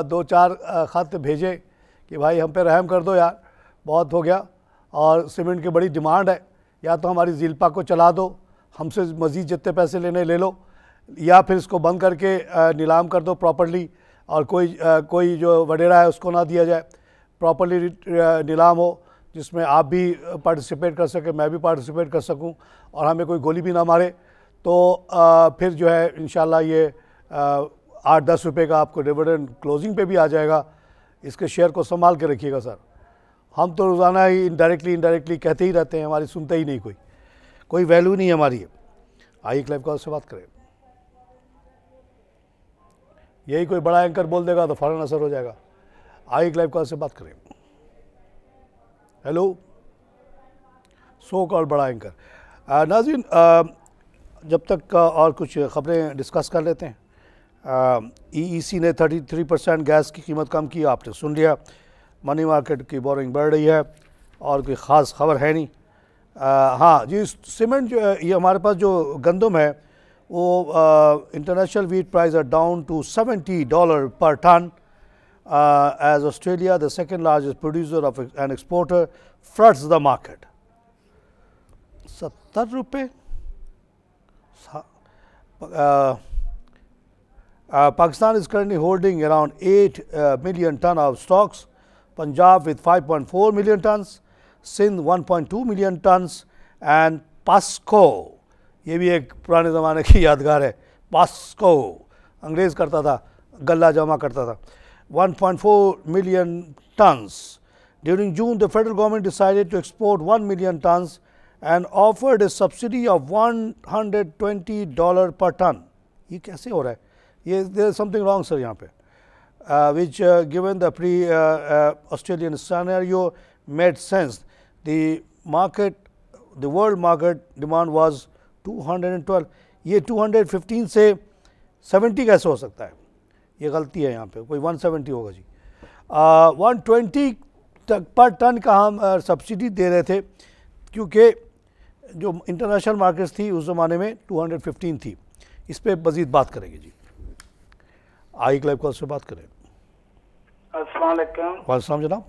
2-4 खत भेजें कि भाई हम पे रहम कर दो यार, बहुत हो गया और सीमेंट की बड़ी डिमांड है, या तो हमारी झील पार्क को चला दो, हमसे मज़ीद जितने पैसे लेने ले लो, या फिर इसको बंद करके नीलाम कर दो प्रॉपर्ली, और कोई जो वडेरा है उसको ना दिया जाए, प्रॉपर्ली नीलाम हो जिसमें आप भी पार्टिसिपेट कर सकें, मैं भी पार्टिसिपेट कर सकूं, और हमें कोई गोली भी ना मारे। तो फिर जो है इंशाल्लाह ये 8-10 रुपये का आपको डिविडेंड क्लोजिंग पे भी आ जाएगा। इसके शेयर को संभाल के रखिएगा सर। हम तो रोज़ाना ही इनडायरेक्टली कहते ही रहते हैं, हमारी सुनते ही नहीं कोई वैल्यू नहीं है हमारी। आइए क्लाइव कॉल से बात करें। यही कोई बड़ा एंकर बोल देगा तो फ़ौरन असर हो जाएगा। आइए क्लाइव कॉल से बात करें। हेलो, सो कॉल बड़ा एंकर। नाज़रीन, जब तक और कुछ ख़बरें डिस्कस कर लेते हैं। EEC ने 33% गैस की कीमत कम की, आपने सुन लिया। मनी मार्केट की बोरिंग बढ़ रही है और कोई ख़ास खबर है नहीं। हाँ जी, सीमेंट जो है, ये हमारे पास जो गंदम है वो international wheat price are down to $70 per ton as Australia the second largest producer of and exporter floods the market. 70 रुपये Pakistan is currently holding around 8 million ton of stocks, Punjab with 5.4 million tons, Sindh 1.2 million tons and PASCO, ये भी एक पुराने ज़माने की यादगार है, PASCO अंग्रेज़ करता था, गल्ला जमा करता था, 1.4 million tons. During June, the federal government decided to export 1 million tons and offered a subsidy of $120 per ton. ये कैसे हो रहा है? ये there is something wrong sir यहाँ पे, which given the pre-Australian scenario made sense. The world market demand was 212. ये 215 से 70 कैसे हो सकता है? ये गलती है यहाँ पे, कोई 170 होगा जी. 120 पर टन का हम सब्सिडी दे रहे थे क्योंकि जो इंटरनेशनल मार्केट्स थी उस ज़माने में 215 थी. इस पर मज़ीद बात करेंगे जी. आई क्लब कॉल से बात करें. अस्सलाम वालेकुम. वालेकुम जनाब,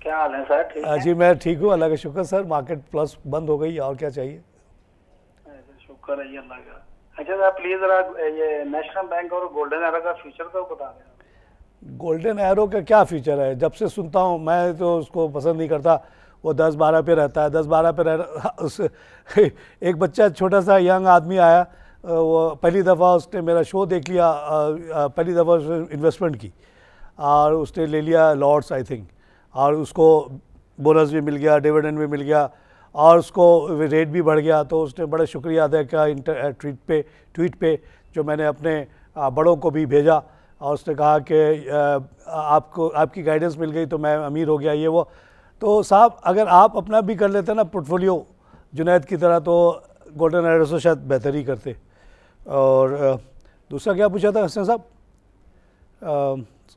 क्या हाल है सर? ठीक है जी, मैं ठीक हूँ, अल्लाह का शुक्र सर. मार्केट प्लस बंद हो गई, और क्या चाहिए? शुक्र है अल्लाह का. अच्छा सर प्लीज़ ज़रा ये नेशनल बैंक और गोल्डन एरो का फ्यूचर को बता दें. गोल्डन एरो का क्या फीचर है? जब से सुनता हूँ मैं तो उसको पसंद नहीं करता. वो 10-12 पे रहता है, 10-12 पे रह एक बच्चा छोटा सा यंग आदमी आया, वो पहली दफ़ा उसने मेरा शो देख लिया, पहली दफ़ा उसने इन्वेस्टमेंट की और उसने ले लिया लॉट्स आई थिंक, और उसको बोनस भी मिल गया, डिविडेंड भी मिल गया और उसको रेट भी बढ़ गया. तो उसने बड़ा शुक्रिया अदा किया ट्वीट पे जो मैंने अपने बड़ों को भी भेजा, और उसने कहा कि आपको आपकी गाइडेंस मिल गई तो मैं अमीर हो गया ये वो. तो साहब अगर आप अपना भी कर लेते ना पोर्टफोलियो जुनैद की तरह तो गोल्डन एरो से शायद बेहतर ही करते. और दूसरा क्या पूछा था हसन साहब?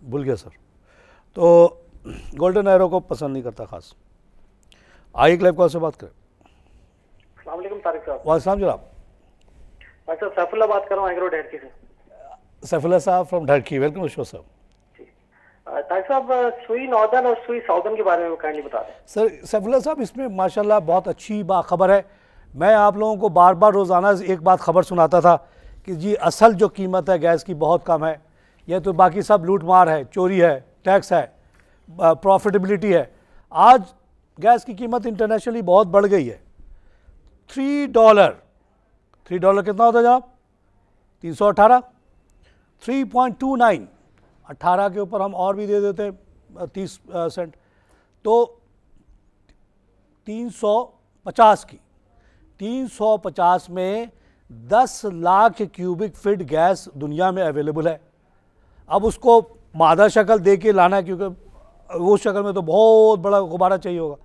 भूल गया सर. तो गोल्डन एरो को पसंद नहीं करता ख़ास. आई क्लब कॉल से बात करें. अस्सलाम वालेकुम तारिक साहब. वालेकुम जनाब. अच्छा सैफुल्लाह बात कर रहा हूँ एग्रो ढेरकी से. सैफुल्लाह साहब from Daharki, welcome show sir. Tariq साहब सुई नॉर्दर्न और सुई साउदर्न के बारे में काइंडली बता दें. सर सैफुल्लाह साहब इसमें माशाल्लाह बहुत अच्छी खबर है. मैं आप लोगों को बार बार रोज़ाना एक बात खबर सुनाता था कि जी असल जो कीमत है गैस की बहुत कम है, यह तो बाकी सब लूट मार है, चोरी है, टैक्स है, प्रॉफिटेबिलिटी है. आज गैस की कीमत इंटरनेशनली बहुत बढ़ गई है. $3 कितना होता है जनाब? 318. 3.29 18 के ऊपर हम और भी दे देते हैं 30 सेंट, तो 350 की 350 में 10 लाख क्यूबिक फीट गैस दुनिया में अवेलेबल है. अब उसको मादा शक्ल दे के लाना है क्योंकि वो शक्ल में तो बहुत बड़ा गुब्बारा चाहिए होगा,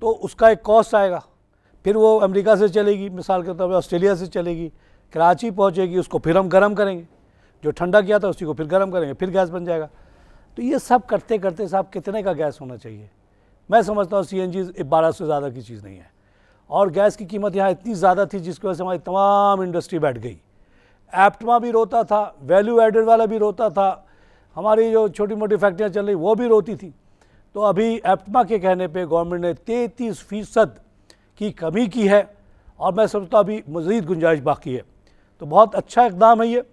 तो उसका एक कॉस्ट आएगा. फिर वो अमेरिका से चलेगी, मिसाल के तौर पर ऑस्ट्रेलिया से चलेगी, कराची पहुंचेगी, उसको फिर हम गर्म करेंगे, जो ठंडा किया था उसी को फिर गर्म करेंगे, फिर गैस बन जाएगा. तो ये सब करते करते साहब कितने का गैस होना चाहिए? मैं समझता हूँ CNG 12 से ज़्यादा की चीज़ नहीं है. और गैस की कीमत यहाँ इतनी ज़्यादा थी जिसकी वजह से हमारी तमाम इंडस्ट्री बैठ गई. एप्टमा भी रोता था, वैल्यू एडेड वाला भी रोता था, हमारी जो छोटी मोटी फैक्ट्रियाँ चल रही वो भी रोती थी. तो अभी एप्टमा के कहने पे गवर्नमेंट ने 33% की कमी की है और मैं समझता हूँ अभी मज़ीद गुंजाइश बाकी है. तो बहुत अच्छा इक़दाम है ये.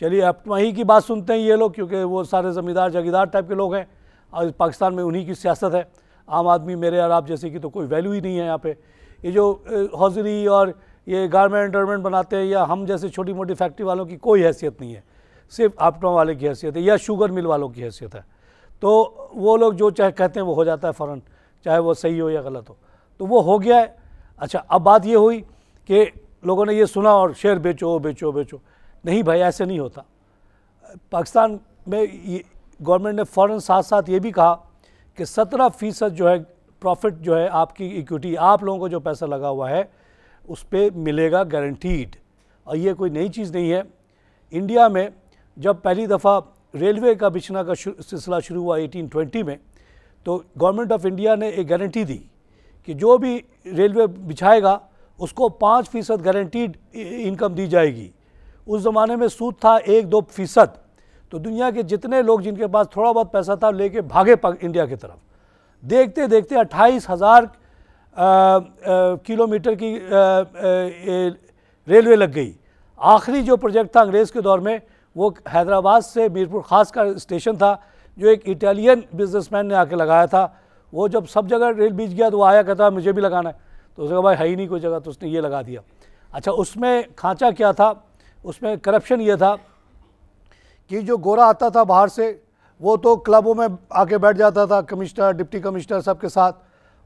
चलिए एप्टमा ही की बात सुनते हैं ये लोग, क्योंकि वो सारे ज़मींदार जागीरदार टाइप के लोग हैं और पाकिस्तान में उन्हीं की सियासत है. आम आदमी मेरे और आप जैसे की तो कोई वैल्यू ही नहीं है यहाँ पे. ये जो हौजरी और ये गारमेंट टर्मेंट बनाते हैं या हम जैसे छोटी मोटी फैक्ट्री वालों की कोई हैसियत नहीं है, सिर्फ एप्टमा वाले की हैसियत है या शुगर मिल वालों की हैसियत है. तो वो लोग जो चाहे कहते हैं वो हो जाता है फ़ौरन, चाहे वो सही हो या गलत हो. तो वो हो गया है. अच्छा अब बात ये हुई कि लोगों ने ये सुना और शेयर बेचो बेचो बेचो. नहीं भाई, ऐसे नहीं होता. पाकिस्तान में गवर्नमेंट ने फ़ौरन साथ साथ ये भी कहा कि 17% जो है प्रॉफिट जो है आपकी इक्विटी, आप लोगों को जो पैसा लगा हुआ है उस पर मिलेगा गारंटीड. और ये कोई नई चीज़ नहीं है. इंडिया में जब पहली दफ़ा रेलवे का बिछना का सिलसिला शुरू हुआ 1820 में, तो गवर्नमेंट ऑफ इंडिया ने एक गारंटी दी कि जो भी रेलवे बिछाएगा उसको 5% गारंटीड इनकम दी जाएगी. उस ज़माने में सूद था 1-2%. तो दुनिया के जितने लोग जिनके पास थोड़ा बहुत पैसा था लेके भागे इंडिया की तरफ. देखते देखते 28,000 किलोमीटर की रेलवे लग गई आखिरी जो प्रोजेक्ट था अंग्रेज़ के दौर में वो हैदराबाद से मीरपुर ख़ास का स्टेशन था, जो एक इटालियन बिजनेसमैन ने आके लगाया था। वो जब सब जगह रेल बीच गया तो वो आया कहता मुझे भी लगाना है, तो उसने कहा भाई है ही नहीं कोई जगह, तो उसने ये लगा दिया। अच्छा, उसमें खांचा क्या था, उसमें करप्शन ये था कि जो गोरा आता था बाहर से वो तो क्लबों में आके बैठ जाता था, कमिश्नर डिप्टी कमिश्नर सबके साथ,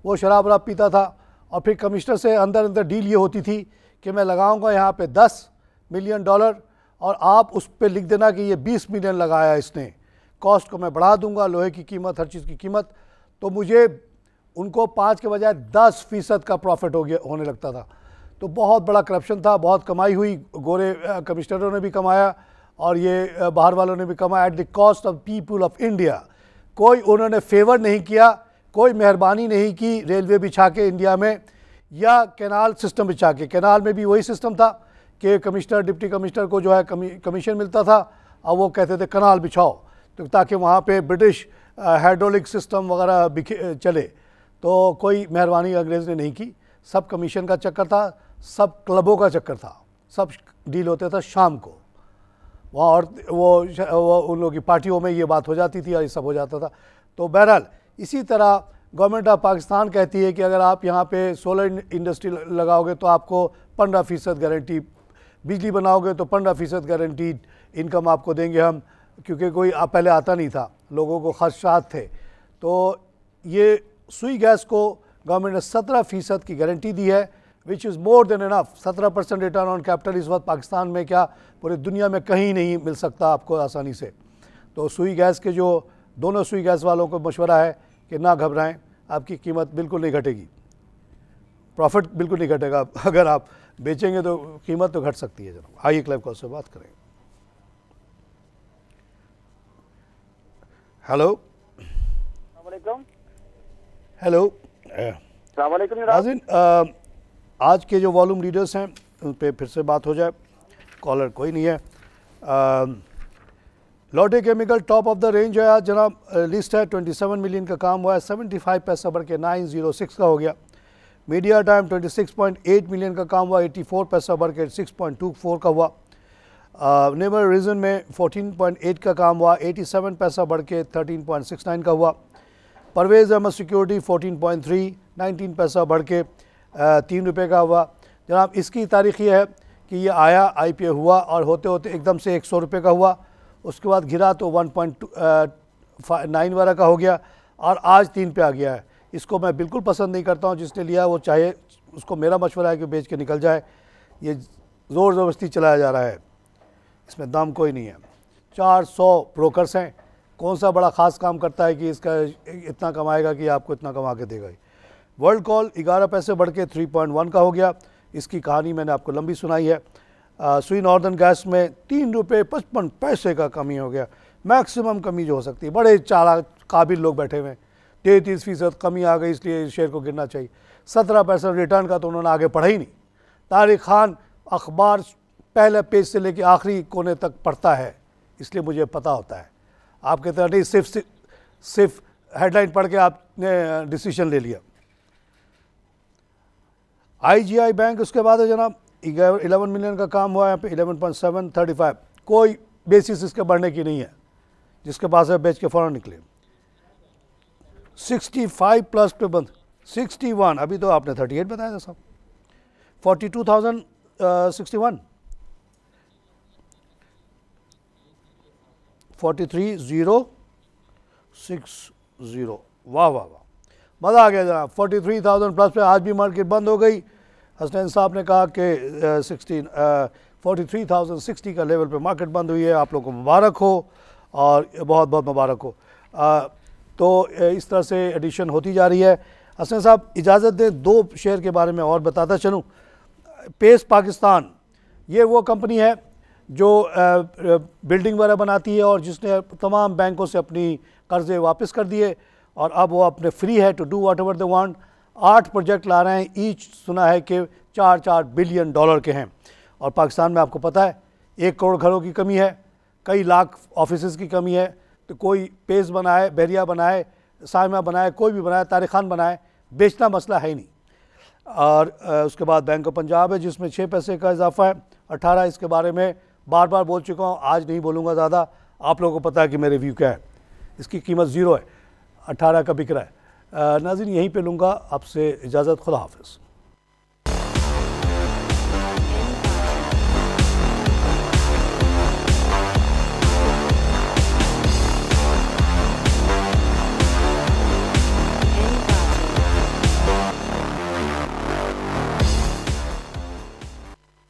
वो शराब वराब पीता था, और फिर कमिश्नर से अंदर अंदर डील ये होती थी कि मैं लगाऊंगा यहाँ पे $10 मिलियन और आप उस पर लिख देना कि ये 20 मिलियन लगाया इसने, कॉस्ट को मैं बढ़ा दूंगा, लोहे की कीमत, हर चीज़ की कीमत, तो मुझे उनको 5 के बजाय 10% का प्रॉफिट होने लगता था। तो बहुत बड़ा करप्शन था, बहुत कमाई हुई, गोरे कमिश्नरों ने भी कमाया और ये बाहर वालों ने भी कमाया at the cost of people of India. कोई उन्होंने फेवर नहीं किया, कोई मेहरबानी नहीं की रेलवे बिछा के इंडिया में या कैनाल सिस्टम बिछा के। कैनाल में भी वही सिस्टम था कि कमिश्नर डिप्टी कमिश्नर को जो है कमीशन मिलता था और वो कहते थे कनाल बिछाओ, तो ताकि वहाँ पे ब्रिटिश हाइड्रोलिक सिस्टम वगैरह चले। तो कोई मेहरबानी अंग्रेज़ ने नहीं की, सब कमीशन का चक्कर था, सब क्लबों का चक्कर था, सब डील होता था शाम को वहाँ, और वो उन लोगों की पार्टियों में ये बात हो जाती थी और ये सब हो जाता था। तो बहरहाल इसी तरह गवर्नमेंट ऑफ पाकिस्तान कहती है कि अगर आप यहाँ पे सोलर इंडस्ट्री लगाओगे तो आपको 15% गारंटी, बिजली बनाओगे तो 15% गारंटीड इनकम आपको देंगे हम, क्योंकि कोई पहले आता नहीं था, लोगों को खदशात थे। तो ये सुई गैस को गवर्नमेंट ने 17% की गारंटी दी है, which is more than enough. 17% return on capital इस वक्त पाकिस्तान में क्या पूरी दुनिया में कहीं नहीं मिल सकता आपको आसानी से। तो सुई गैस के जो दोनों सुई गैस वालों को मशवरा है कि ना घबराएं, आपकी कीमत बिल्कुल नहीं घटेगी, प्रॉफिट बिल्कुल नहीं घटेगा। अगर आप बेचेंगे तो कीमत तो घट सकती है। जनाब आइए क्लब कॉल से बात करें। हेलो हेलो नाज़रीन, आज के जो वॉल्यूम लीडर्स हैं उन पर फिर से बात हो जाए। कॉलर कोई नहीं है। Lotte chemical top of the range है आज जनाब, लिस्ट है 27 मिलियन का काम हुआ है, 75 पैसा बढ़ के 906 का हो गया। मीडिया टाइम 26.8 मिलियन का काम हुआ, 84 पैसा बढ़ के 6.24 का हुआ। नेबर रीजन में 14.8 का काम हुआ, 87 पैसा बढ़ के 13.69 का हुआ। परवेज़ अहमद सिक्योरिटी 14.3, 19 पैसा बढ़ के 3 रुपये का हुआ। जनाब इसकी तारीख़ ये है कि ये आया, IPO हुआ और होते होते एकदम से 100 रुपये का हुआ, उसके बाद गिरा तो 1.9 वाला का हो गया और आज 3 पे आ गया है। इसको मैं बिल्कुल पसंद नहीं करता हूँ, जिसने लिया वो चाहे, उसको मेरा मशवरा है कि बेच के निकल जाए। ये ज़ोर ज़बरदस्ती चलाया जा रहा है, इसमें दम कोई नहीं है। 400 ब्रोकर्स हैं, कौन सा बड़ा ख़ास काम करता है कि इसका इतना कमाएगा कि आपको इतना कमा के देगा। वर्ल्ड कॉल 11 पैसे बढ़ के 3.1 का हो गया। इसकी कहानी मैंने आपको लंबी सुनाई है। सुई नॉर्दर्न गैस में 3 रुपये 55 पैसे का कमी हो गया, मैक्सिमम कमी जो हो सकती है। बड़े चालाक काबिल लोग बैठे हुए हैं, 33% कमी आ गई, इसलिए शेयर को गिरना चाहिए। 17% रिटर्न का तो उन्होंने आगे पढ़ा ही नहीं। तारिक खान अखबार पहले पेज से लेकर आखिरी कोने तक पढ़ता है, इसलिए मुझे पता होता है। आपके तरह नहीं सिर्फ हेडलाइन पढ़ के आपने डिसीजन ले लिया। IGI बैंक उसके बाद है जनाब, 11 मिलियन का काम हुआ है, यहाँ पे 11.735, कोई बेसिस इसके बढ़ने की नहीं है। जिसके पास है बेच के फ़ौरन निकले। 65 प्लस पे बंद, 61, अभी तो आपने 38 बताया था साहब। 42,061, 43,060, वाह वाह वाह, मज़ा आ गया जनाब। 43,000 प्लस पे आज भी मार्केट बंद हो गई। हसनैन साहब ने कहा कि 43,060 का लेवल पे मार्केट बंद हुई है। आप लोगों को मुबारक हो और बहुत बहुत मुबारक हो। तो इस तरह से एडिशन होती जा रही है। हसनैन साहब इजाज़त दें 2 शेयर के बारे में और बताता चलूँ। पेस पाकिस्तान, ये वो कंपनी है जो बिल्डिंग वगैरह बनाती है और जिसने तमाम बैंकों से अपनी कर्ज़े वापस कर दिए और अब वो अपने फ्री है to do whatever they want. 8 project ला रहे हैं, ईच सुना है कि $4 बिलियन के हैं। और पाकिस्तान में आपको पता है 1 करोड़ घरों की कमी है, कई लाख ऑफिसेज़ की कमी है। तो कोई पेस बनाए, बहरिया बनाए, साइमा बनाए, कोई भी बनाए, तारिक खान बनाए, बेचना मसला है ही नहीं। और उसके बाद बैंक ऑफ पंजाब है जिसमें 6 पैसे का इजाफा है। 18 इसके बारे में बार बार बोल चुका हूँ, आज नहीं बोलूँगा ज़्यादा। आप लोगों को पता है कि मेरे व्यू क्या है। इसकी कीमत 0 है, 18 का बिक रहा है। नाज़रीन यहीं पे लूँगा आपसे इजाज़त, खुदा हाफिज़।